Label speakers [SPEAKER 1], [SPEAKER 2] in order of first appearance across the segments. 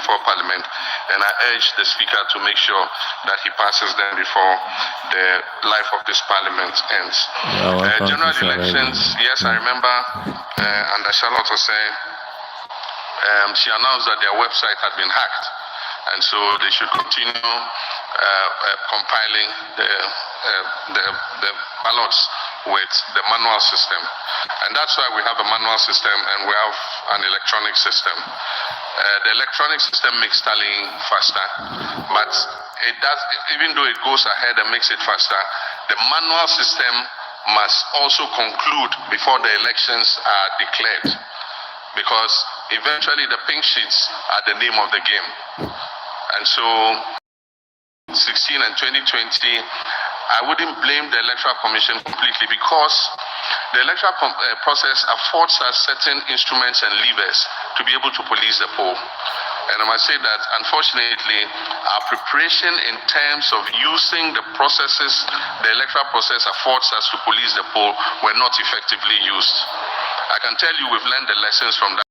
[SPEAKER 1] before Parliament, and I urge the Speaker to make sure that he passes them before the life of this Parliament ends. General elections, yes, I remember, and Charlotte was saying, she announced that their website had been hacked, and so they should continue compiling the ballots with the manual system. And that's why we have a manual system and we have an electronic system. The electronic system makes tallying faster, but it does, even though it goes ahead and makes it faster, the manual system must also conclude before the elections are declared, because eventually the pink sheets are the name of the game. And so 16 and 2020, I wouldn't blame the Electoral Commission completely, because the electoral process affords us certain instruments and levers to be able to police the poll. And I must say that, unfortunately, our preparation in terms of using the processes the electoral process affords us to police the poll were not effectively used. I can tell you we've learned the lessons from that.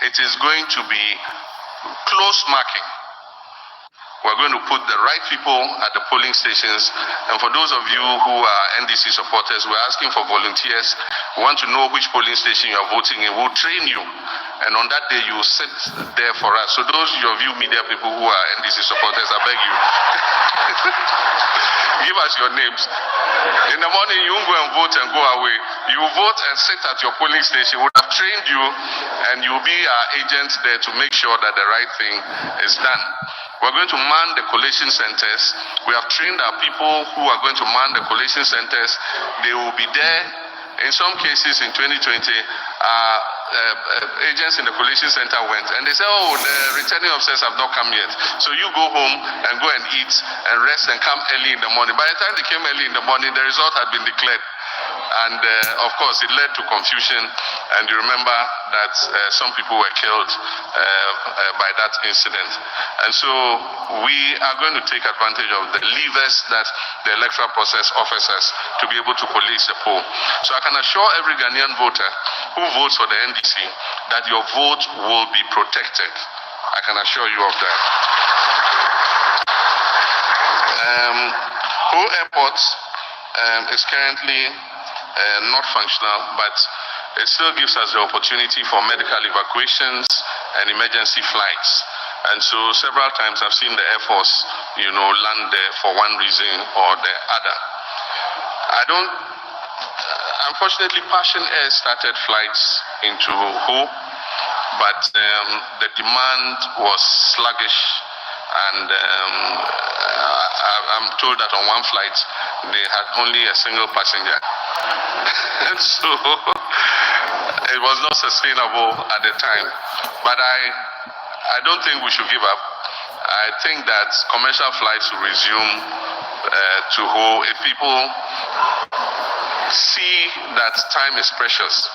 [SPEAKER 1] It is going to be close marking. We're going to put the right people at the polling stations. And for those of you who are NDC supporters, we're asking for volunteers. We want to know which polling station you are voting in. We'll train you. And on that day, you will sit there for us. So those of you media people who are NDC supporters, I beg you, give us your names. In the morning, you won't go and vote and go away. You vote and sit at your polling station. We have trained you, and you'll be our agent there to make sure that the right thing is done. We're going to man the collation centers. We have trained our people who are going to man the collation centers. They will be there. In some cases in 2020, agents in the collation center went and they said, oh, the returning officers have not come yet. So you go home and go and eat and rest and come early in the morning. By the time they came early in the morning, the result had been declared. And of course, it led to confusion. And you remember that some people were killed by that incident. And so we are going to take advantage of the levers that the electoral process offers us to be able to police the poll. So I can assure every Ghanaian voter who votes for the NDC that your vote will be protected. I can assure you of that. Ho Airport is currently not functional, but it still gives us the opportunity for medical evacuations and emergency flights. And so several times I've seen the Air Force, land there for one reason or the other. Unfortunately, Passion Air started flights into Ho, but the demand was sluggish. And I'm told that on one flight, they had only a single passenger. And so it was not sustainable at the time. But I don't think we should give up. I think that commercial flights will resume to Ho if people see that time is precious.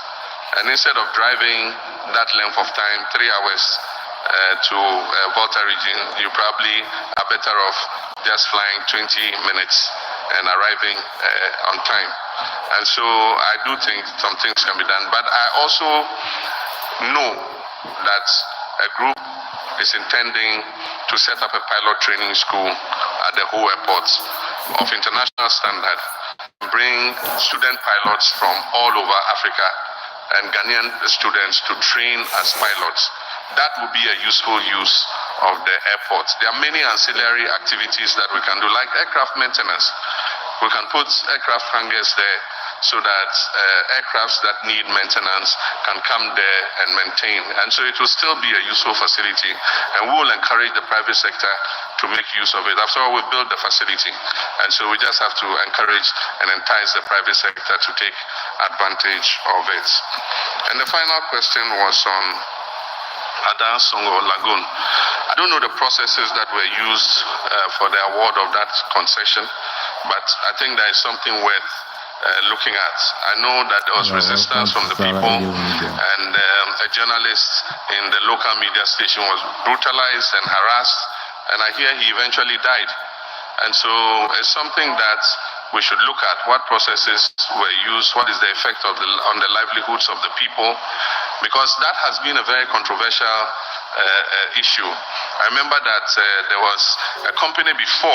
[SPEAKER 1] And instead of driving that length of time, 3 hours, to Volta region, you probably are better off just flying 20 minutes and arriving on time. And so I do think some things can be done. But I also know that a group is intending to set up a pilot training school at the Ho Airport of international standard, bring student pilots from all over Africa and Ghanaian students to train as pilots. That would be a useful use of the airport. There are many ancillary activities that we can do, like aircraft maintenance. We can put aircraft hangars there so that aircrafts that need maintenance can come there and maintain. And so it will still be a useful facility, and we will encourage the private sector to make use of it. After all, we built the facility, and so we just have to encourage and entice the private sector to take advantage of it. And the final question was on Ada Songo Lagoon. I don't know the processes that were used for the award of that concession, but I think that is something worth looking at. I know that there was resistance from the people, and a journalist in the local media station was brutalized and harassed, and I hear he eventually died. And so it's something that we should look at. What processes were used? What is the effect on the livelihoods of the people? Because that has been a very controversial issue. I remember that there was a company before